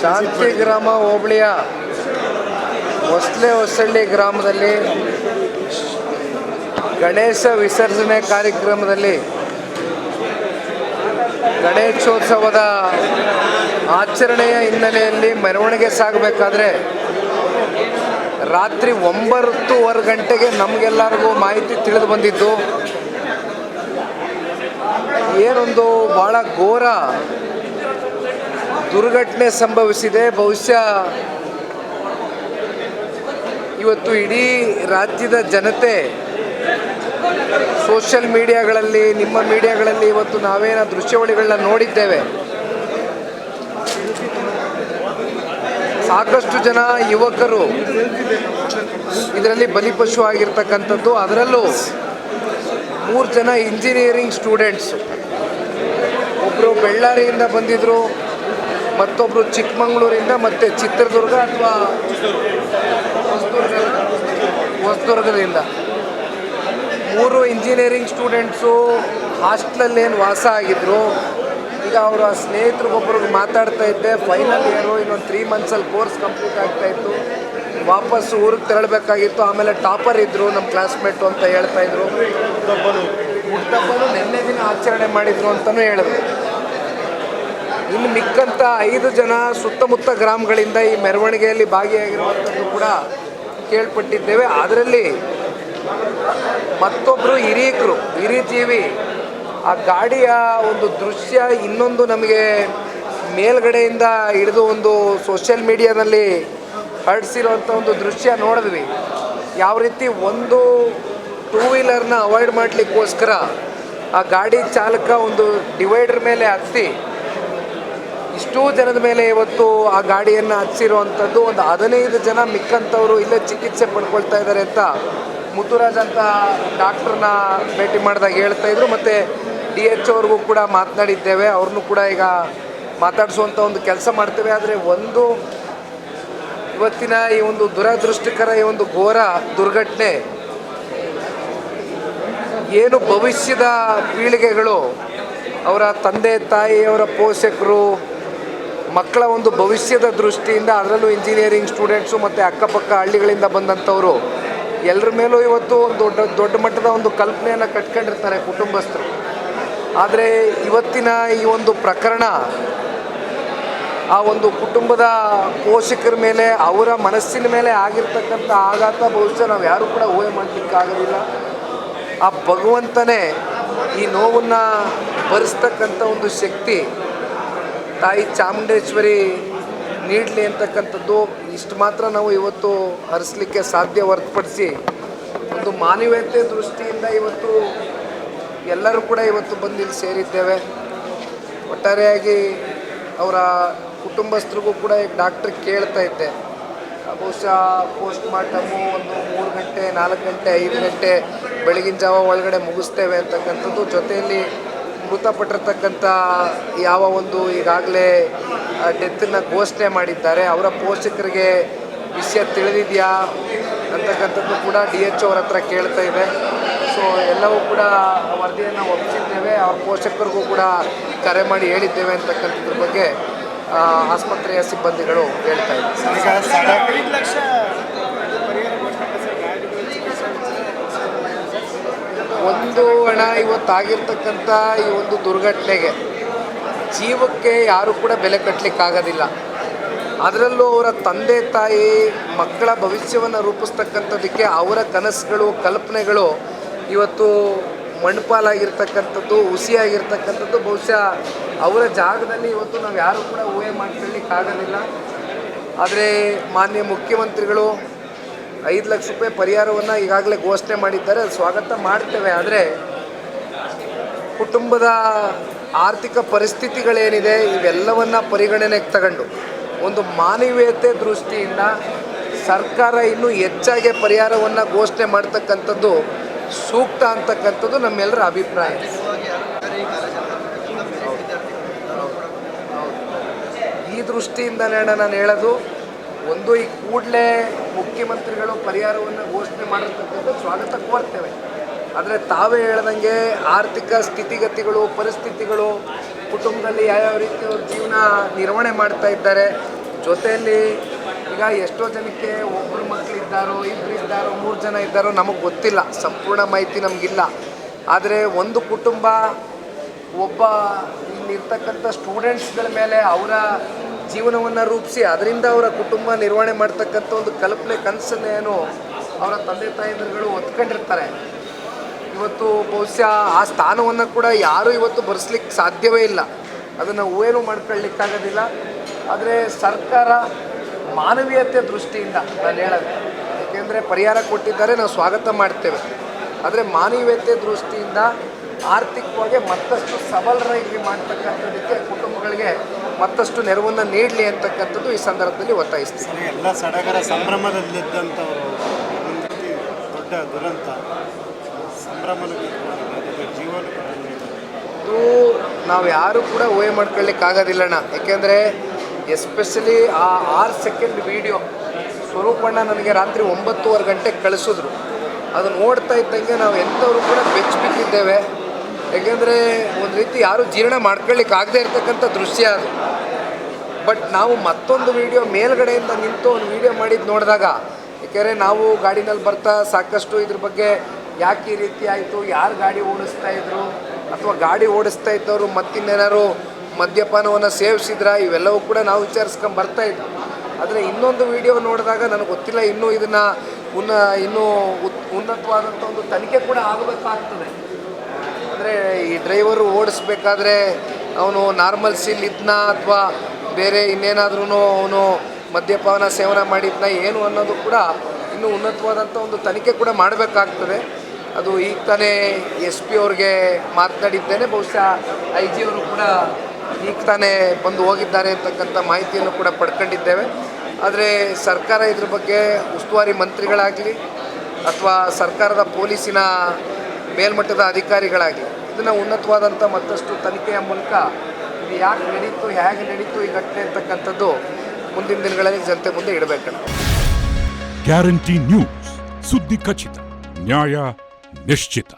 ಶಾಂತಿಗ್ರಾಮ ಹೋಬಳಿಯ ಹೊಸಳ್ಳಿ ಗ್ರಾಮದಲ್ಲಿ ಗಣೇಶ ವಿಸರ್ಜನೆ ಕಾರ್ಯಕ್ರಮದಲ್ಲಿ ಗಣೇಶೋತ್ಸವದ ಆಚರಣೆಯ ಹಿನ್ನೆಲೆಯಲ್ಲಿ ಮೆರವಣಿಗೆ ಸಾಗಬೇಕಾದ್ರೆ ರಾತ್ರಿ 9:30 ಗಂಟೆಗೆ ನಮಗೆಲ್ಲರಿಗೂ ಮಾಹಿತಿ ತಿಳಿದು ಬಂದಿದ್ದು ಏನೊಂದು ಭಾಳ ಘೋರ ದುರ್ಘಟನೆ ಸಂಭವಿಸಿದೆ. ಬಹುಶಃ ಇವತ್ತು ಇಡೀ ರಾಜ್ಯದ ಜನತೆ ಸೋಷಿಯಲ್ ಮೀಡಿಯಾಗಳಲ್ಲಿ, ನಿಮ್ಮ ಮೀಡಿಯಾಗಳಲ್ಲಿ ಇವತ್ತು ನಾವೇನ ದೃಶ್ಯಾವಳಿಗಳನ್ನ ನೋಡಿದ್ದೇವೆ. ಸಾಕಷ್ಟು ಜನ ಯುವಕರು ಇದರಲ್ಲಿ ಬಲಿಪಶು ಆಗಿರ್ತಕ್ಕಂಥದ್ದು. ಅದರಲ್ಲೂ 3 ಜನ ಇಂಜಿನಿಯರಿಂಗ್ ಸ್ಟೂಡೆಂಟ್ಸು, ಒಬ್ಬರು ಬಳ್ಳಾರಿಯಿಂದ ಬಂದಿದ್ದರು, ಮತ್ತೊಬ್ಬರು ಚಿಕ್ಕಮಗಳೂರಿಂದ, ಮತ್ತು ಚಿತ್ರದುರ್ಗ ಅಥವಾ ಹೊಸದುರ್ಗದಿಂದ 3 ಇಂಜಿನಿಯರಿಂಗ್ ಸ್ಟೂಡೆಂಟ್ಸು ಹಾಸ್ಟೆಲಲ್ಲೇನು ವಾಸ ಆಗಿದ್ದರು. ಈಗ ಅವರ ಸ್ನೇಹಿತರಿಗೊಬ್ಬರಿಗೆ ಮಾತಾಡ್ತಾ ಇದ್ದೆ, ಫೈನಲ್ ಇಯರು, ಇನ್ನೊಂದು 3 ಮಂತ್ಸಲ್ಲಿ ಕೋರ್ಸ್ ಕಂಪ್ಲೀಟ್ ಆಗ್ತಾಯಿತ್ತು, ವಾಪಸ್ಸು ಊರಿಗೆ ತೆರಳಬೇಕಾಗಿತ್ತು. ಆಮೇಲೆ ಟಾಪರ್ ಇದ್ದರು ನಮ್ಮ ಕ್ಲಾಸ್ಮೇಟು ಅಂತ ಹೇಳ್ತಾಯಿದ್ರು. ಹುಟ್ಟುಹಬ್ಬನು ನಿನ್ನೆ ದಿನ ಆಚರಣೆ ಮಾಡಿದರು ಅಂತಲೂ ಹೇಳಿದ್ರು. ಇನ್ನು ಮಿಕ್ಕಂಥ 5 ಜನ ಸುತ್ತಮುತ್ತ ಗ್ರಾಮಗಳಿಂದ ಈ ಮೆರವಣಿಗೆಯಲ್ಲಿ ಭಾಗಿಯಾಗಿರುವಂಥದ್ದು ಕೂಡ ಕೇಳ್ಪಟ್ಟಿದ್ದೇವೆ. ಅದರಲ್ಲಿ ಮತ್ತೊಬ್ಬರು ಹಿರಿಜೀವಿ ಆ ಗಾಡಿಯ ಒಂದು ದೃಶ್ಯ ಇನ್ನೊಂದು ನಮಗೆ ಮೇಲ್ಗಡೆಯಿಂದ ಹಿಡಿದು ಒಂದು ಸೋಷಿಯಲ್ ಮೀಡಿಯಾದಲ್ಲಿ ಹರಡಿಸಿರುವಂಥ ಒಂದು ದೃಶ್ಯ ನೋಡಿದ್ವಿ. ಯಾವ ರೀತಿ ಒಂದು 2 ವೀಲರ್ನ ಅವಾಯ್ಡ್ ಮಾಡಲಿಕ್ಕೋಸ್ಕರ ಆ ಗಾಡಿ ಚಾಲಕ ಒಂದು ಡಿವೈಡರ್ ಮೇಲೆ ಹತ್ತಿ ಇಷ್ಟೂ ಜನದ ಮೇಲೆ ಇವತ್ತು ಆ ಗಾಡಿಯನ್ನು ಹಚ್ಚಿರುವಂಥದ್ದು. ಒಂದು 15 ಜನ ಮಿಕ್ಕಂಥವರು ಇಲ್ಲೇ ಚಿಕಿತ್ಸೆ ಪಡ್ಕೊಳ್ತಾ ಇದ್ದಾರೆ ಅಂತ ಮುತ್ತುರಾಜ್ ಅಂತ ಡಾಕ್ಟ್ರನ್ನ ಭೇಟಿ ಮಾಡಿದಾಗ ಹೇಳ್ತಾಯಿದ್ರು. ಮತ್ತು DH ಅವ್ರಿಗೂ ಕೂಡ ಮಾತನಾಡಿದ್ದೇವೆ, ಅವ್ರನ್ನೂ ಕೂಡ ಈಗ ಮಾತಾಡಿಸುವಂಥ ಒಂದು ಕೆಲಸ ಮಾಡ್ತೇವೆ. ಆದರೆ ಇವತ್ತಿನ ಈ ಒಂದು ದುರದೃಷ್ಟಕರ ಈ ಒಂದು ಘೋರ ದುರ್ಘಟನೆ ಏನು ಭವಿಷ್ಯದ ಪೀಳಿಗೆಗಳು, ಅವರ ತಂದೆ ತಾಯಿಯವರ ಪೋಷಕರು, ಮಕ್ಕಳ ಒಂದು ಭವಿಷ್ಯದ ದೃಷ್ಟಿಯಿಂದ, ಅದರಲ್ಲೂ ಇಂಜಿನಿಯರಿಂಗ್ ಸ್ಟೂಡೆಂಟ್ಸು ಮತ್ತು ಅಕ್ಕಪಕ್ಕ ಹಳ್ಳಿಗಳಿಂದ ಬಂದಂಥವರು ಎಲ್ಲರ ಮೇಲೂ ಇವತ್ತು ಒಂದು ದೊಡ್ಡ ಮಟ್ಟದ ಒಂದು ಕಲ್ಪನೆಯನ್ನು ಕಟ್ಕೊಂಡಿರ್ತಾರೆ ಕುಟುಂಬಸ್ಥರು. ಆದರೆ ಇವತ್ತಿನ ಈ ಒಂದು ಪ್ರಕರಣ ಆ ಒಂದು ಕುಟುಂಬದ ಪೋಷಕರ ಮೇಲೆ, ಅವರ ಮನಸ್ಸಿನ ಮೇಲೆ ಆಗಿರ್ತಕ್ಕಂಥ ಆಘಾತ ಬಹುಶಃ ನಾವು ಯಾರೂ ಕೂಡ ಊಹೆ ಮಾಡಲಿಕ್ಕಾಗೋದಿಲ್ಲ. ಆ ಭಗವಂತನೇ ಈ ನೋವನ್ನು ಭರಿಸ್ತಕ್ಕಂಥ ಒಂದು ಶಕ್ತಿ ತಾಯಿ ಚಾಮುಂಡೇಶ್ವರಿ ನೀಡಲಿ ಅಂತಕ್ಕಂಥದ್ದು ಇಷ್ಟು ಮಾತ್ರ ನಾವು ಇವತ್ತು ಹರಿಸಲಿಕ್ಕೆ ಸಾಧ್ಯ. ಹೊರತುಪಡಿಸಿ ಒಂದು ಮಾನವೀಯತೆ ದೃಷ್ಟಿಯಿಂದ ಇವತ್ತು ಎಲ್ಲರೂ ಕೂಡ ಇವತ್ತು ಬಂದು ಇಲ್ಲಿ ಸೇರಿದ್ದೇವೆ. ಒಟ್ಟಾರೆಯಾಗಿ ಅವರ ಕುಟುಂಬಸ್ಥರಿಗೂ ಕೂಡ ಈಗ ಡಾಕ್ಟ್ರ್ ಕೇಳ್ತಾ ಇದ್ದೆ, ಬಹುಶಃ ಪೋಸ್ಟ್ ಮಾರ್ಟಮು ಒಂದು 3 ಗಂಟೆ 4 ಗಂಟೆ 5 ಗಂಟೆ ಬೆಳಗಿನ ಜಾವ ಒಳಗಡೆ ಮುಗಿಸ್ತೇವೆ ಅಂತಕ್ಕಂಥದ್ದು. ಜೊತೆಯಲ್ಲಿ ಮೃತಪಟ್ಟಿರ್ತಕ್ಕಂಥ ಯಾವ ಒಂದು ಈಗಾಗಲೇ ಡೆತ್ತನ್ನು ಘೋಷಣೆ ಮಾಡಿದ್ದಾರೆ ಅವರ ಪೋಷಕರಿಗೆ ವಿಷಯ ತಿಳಿದಿದೆಯಾ ಅಂತಕ್ಕಂಥದ್ದು ಕೂಡ DH ಅವ್ರ ಹತ್ರ ಕೇಳ್ತಾ ಇದೆ. ಸೊ ಎಲ್ಲವೂ ಕೂಡ ವರದಿಯನ್ನು ಒಪ್ಪಿಸಿದ್ದೇವೆ, ಅವ್ರ ಪೋಷಕರಿಗೂ ಕೂಡ ಕರೆ ಮಾಡಿ ಹೇಳಿದ್ದೇವೆ ಅಂತಕ್ಕಂಥದ್ರ ಬಗ್ಗೆ ಆಸ್ಪತ್ರೆಯ ಸಿಬ್ಬಂದಿಗಳು ಹೇಳ್ತಾ ಇದ್ದಾರೆ. ಒಂದು ಹಣ ಇವತ್ತಾಗಿರ್ತಕ್ಕಂಥ ಈ ಒಂದು ದುರ್ಘಟನೆಗೆ ಜೀವಕ್ಕೆ ಯಾರೂ ಕೂಡ ಬೆಲೆ ಕಟ್ಟಲಿಕ್ಕಾಗೋದಿಲ್ಲ. ಅದರಲ್ಲೂ ಅವರ ತಂದೆ ತಾಯಿ ಮಕ್ಕಳ ಭವಿಷ್ಯವನ್ನು ರೂಪಿಸ್ತಕ್ಕಂಥದ್ದಕ್ಕೆ ಅವರ ಕನಸುಗಳು ಕಲ್ಪನೆಗಳು ಇವತ್ತು ಮಣ್ಣುಪಾಲಾಗಿರ್ತಕ್ಕಂಥದ್ದು, ಹುಸಿಯಾಗಿರ್ತಕ್ಕಂಥದ್ದು ಬಹುಶಃ ಅವರ ಜಾಗದಲ್ಲಿ ಇವತ್ತು ನಾವು ಯಾರೂ ಕೂಡ ಊಹೆ ಮಾಡ್ಕೊಳ್ಳಿಕ್ಕಾಗೋದಿಲ್ಲ. ಆದರೆ ಮಾನ್ಯ ಮುಖ್ಯಮಂತ್ರಿಗಳು 5 ಲಕ್ಷ ರೂಪಾಯಿ ಪರಿಹಾರವನ್ನು ಈಗಾಗಲೇ ಘೋಷಣೆ ಮಾಡಿದ್ದಾರೆ, ಅದು ಸ್ವಾಗತ ಮಾಡ್ತೇವೆ. ಆದರೆ ಕುಟುಂಬದ ಆರ್ಥಿಕ ಪರಿಸ್ಥಿತಿಗಳೇನಿದೆ ಇವೆಲ್ಲವನ್ನು ಪರಿಗಣನೆಗೆ ತಗೊಂಡು ಒಂದು ಮಾನವೀಯತೆ ದೃಷ್ಟಿಯಿಂದ ಸರ್ಕಾರ ಇನ್ನೂ ಹೆಚ್ಚಾಗಿ ಪರಿಹಾರವನ್ನು ಘೋಷಣೆ ಮಾಡ್ತಕ್ಕಂಥದ್ದು ಸೂಕ್ತ ಅಂತಕ್ಕಂಥದ್ದು ನಮ್ಮೆಲ್ಲರ ಅಭಿಪ್ರಾಯ. ಈ ದೃಷ್ಟಿಯಿಂದಲೇ ನಾನು ಹೇಳೋದು, ಒಂದು ಈ ಕೂಡಲೇ ಮುಖ್ಯಮಂತ್ರಿಗಳು ಪರಿಹಾರವನ್ನು ಘೋಷಣೆ ಮಾಡಿರ್ತಕ್ಕಂಥ ಸ್ವಾಗತ ಕೋರ್ತೇವೆ. ಆದರೆ ತಾವೇ ಹೇಳ್ದಂಗೆ ಆರ್ಥಿಕ ಸ್ಥಿತಿಗತಿಗಳು ಪರಿಸ್ಥಿತಿಗಳು ಕುಟುಂಬದಲ್ಲಿ ಯಾವ್ಯಾವ ರೀತಿ ಅವ್ರ ಜೀವನ ನಿರ್ವಹಣೆ ಮಾಡ್ತಾ ಇದ್ದಾರೆ. ಜೊತೆಯಲ್ಲಿ ಈಗ ಎಷ್ಟೋ ಜನಕ್ಕೆ ಒಬ್ಬರು ಮಕ್ಕಳಿದ್ದಾರೋ, ಇಬ್ಬರು ಇದ್ದಾರೋ, 3 ಜನ ಇದ್ದಾರೋ ನಮಗೆ ಗೊತ್ತಿಲ್ಲ, ಸಂಪೂರ್ಣ ಮಾಹಿತಿ ನಮಗಿಲ್ಲ. ಆದರೆ ಒಂದು ಕುಟುಂಬ ಒಬ್ಬ ಇಲ್ಲಿರ್ತಕ್ಕಂಥ ಸ್ಟೂಡೆಂಟ್ಸ್ಗಳ ಮೇಲೆ ಅವರ ಜೀವನವನ್ನು ರೂಪಿಸಿ ಅದರಿಂದ ಅವರ ಕುಟುಂಬ ನಿರ್ವಹಣೆ ಮಾಡ್ತಕ್ಕಂಥ ಒಂದು ಕಲ್ಪನೆ ಕನಸನ್ನೇನು ಅವರ ತಂದೆ ತಾಯಂದಿರುಗಳು ಹೊತ್ಕೊಂಡಿರ್ತಾರೆ. ಇವತ್ತು ಬಹುಶಃ ಆ ಸ್ಥಾನವನ್ನು ಕೂಡ ಯಾರೂ ಇವತ್ತು ಬರೆಸ್ಲಿಕ್ಕೆ ಸಾಧ್ಯವೇ ಇಲ್ಲ, ಅದನ್ನು ಊಹೆನೂ ಮಾಡ್ಕೊಳ್ಳಿಕ್ಕಾಗೋದಿಲ್ಲ. ಆದರೆ ಸರ್ಕಾರ ಮಾನವೀಯತೆ ದೃಷ್ಟಿಯಿಂದ ನಾನು ಹೇಳೋದು, ಏಕೆಂದರೆ ಪರಿಹಾರ ಕೊಟ್ಟಿದ್ದಾರೆ, ನಾವು ಸ್ವಾಗತ ಮಾಡ್ತೇವೆ. ಆದರೆ ಮಾನವೀಯತೆ ದೃಷ್ಟಿಯಿಂದ ಆರ್ಥಿಕವಾಗಿ ಮತ್ತಷ್ಟು ಸಬಲರಾಗಿ ಮಾಡ್ತಕ್ಕಂಥದ್ದಕ್ಕೆ ಕುಟುಂಬಗಳಿಗೆ ಮತ್ತಷ್ಟು ನೆರವನ್ನು ನೀಡಲಿ ಅಂತಕ್ಕಂಥದ್ದು ಈ ಸಂದರ್ಭದಲ್ಲಿ ಒತ್ತಾಯಿಸ್ತೀವಿ. ಎಲ್ಲ ಸಡಗರ ಸಂಭ್ರಮದಲ್ಲಿದ್ದಂಥವರು ದೊಡ್ಡ ದುರಂತ ಇದು ನಾವು ಯಾರು ಕೂಡ ಊಹೆ ಮಾಡ್ಕೊಳ್ಳಿಕ್ಕಾಗೋದಿಲ್ಲಣ್ಣ. ಯಾಕೆಂದರೆ ಎಸ್ಪೆಷಲಿ ಆ 6 ಸೆಕೆಂಡ್ ವೀಡಿಯೋ ಸ್ವರೂಪಣ್ಣ ನನಗೆ ರಾತ್ರಿ 9:30 ಗಂಟೆಗೆ ಕಳಿಸಿದ್ರು. ಅದು ನೋಡ್ತಾ ಇದ್ದಂಗೆ ನಾವು ಎಂಥವರು ಕೂಡ ಬೆಚ್ಚಿಬಿಟ್ಟಿದ್ದೇವೆ. ಯಾಕೆಂದರೆ ಒಂದು ರೀತಿ ಯಾರೂ ಜೀರ್ಣ ಮಾಡ್ಕೊಳ್ಳಿಕ್ಕಾಗದೇ ಇರ್ತಕ್ಕಂಥ ದೃಶ್ಯ ಅದು. ಬಟ್ ನಾವು ಮತ್ತೊಂದು ವೀಡಿಯೋ ಮೇಲ್ಗಡೆಯಿಂದ ನಿಂತು ಒಂದು ವೀಡಿಯೋ ಮಾಡಿದ್ದು ನೋಡಿದಾಗ, ಯಾಕೆಂದರೆ ನಾವು ಗಾಡಿನಲ್ಲಿ ಬರ್ತಾ ಸಾಕಷ್ಟು ಇದ್ರ ಬಗ್ಗೆ ಯಾಕೆ ಈ ರೀತಿ ಆಯಿತು, ಯಾರು ಗಾಡಿ ಓಡಿಸ್ತಾ ಇದ್ರು, ಅಥವಾ ಗಾಡಿ ಓಡಿಸ್ತಾ ಇದ್ದವರು ಮತ್ತಿನ್ನೇನಾದ್ರು ಮದ್ಯಪಾನವನ್ನು ಸೇವಿಸಿದ್ರ, ಇವೆಲ್ಲವೂ ಕೂಡ ನಾವು ವಿಚಾರಿಸ್ಕೊಂಡು ಬರ್ತಾಯಿದ್ವಿ. ಆದರೆ ಇನ್ನೊಂದು ವಿಡಿಯೋ ನೋಡಿದಾಗ ನನಗೆ ಗೊತ್ತಿಲ್ಲ, ಇದನ್ನು ಇನ್ನೂ ಉನ್ನತವಾದಂಥ ಒಂದು ತನಿಖೆ ಕೂಡ ಆಗಬೇಕಾಗ್ತದೆ. ಅಂದರೆ ಈ ಡ್ರೈವರು ಓಡಿಸ್ಬೇಕಾದ್ರೆ ಅವನು ನಾರ್ಮಲ್ ಸೀಲ್ ಇದ್ನ ಅಥವಾ ಬೇರೆ ಇನ್ನೇನಾದ್ರೂ ಅವನು ಮದ್ಯಪಾನ ಸೇವನೆ ಮಾಡಿದ್ನ ಏನು ಅನ್ನೋದು ಕೂಡ ಇನ್ನೂ ಉನ್ನತವಾದಂಥ ಒಂದು ತನಿಖೆ ಕೂಡ ಮಾಡಬೇಕಾಗ್ತದೆ. ಅದು ಈಗ ತಾನೇ SP ಅವ್ರಿಗೆ ಮಾತನಾಡಿದ್ದೇನೆ. ಬಹುಶಃ IG ಅವರು ಕೂಡ ಈಗ ತಾನೇ ಬಂದು ಹೋಗಿದ್ದಾರೆ ಅಂತಕ್ಕಂಥ ಮಾಹಿತಿಯನ್ನು ಕೂಡ ಪಡ್ಕೊಂಡಿದ್ದೇವೆ. ಆದರೆ ಸರ್ಕಾರ ಇದ್ರ ಬಗ್ಗೆ ಉಸ್ತುವಾರಿ ಮಂತ್ರಿಗಳಾಗಲಿ ಅಥವಾ ಸರ್ಕಾರದ ಪೊಲೀಸಿನ ಮೇಲ್ಮಟ್ಟದ ಅಧಿಕಾರಿಗಳಾಗಲಿ ಇದನ್ನು ಉನ್ನತವಾದಂಥ ಮತ್ತಷ್ಟು ತನಿಖೆಯ ಮೂಲಕ ಇದು ಯಾಕೆ ನಡೀತು, ಹೇಗೆ ನಡೀತು ಈ ಘಟನೆ ಅಂತಕ್ಕಂಥದ್ದು ಮುಂದಿನ ದಿನಗಳಲ್ಲಿ ಜನತೆ ಮುಂದೆ ಇಡಬೇಕಣ್ಣ. ಗ್ಯಾರಂಟಿ ನ್ಯೂಸ್, ಸುದ್ದಿ ಖಚಿತ, ನ್ಯಾಯ ನಿಶ್ಚಿತ.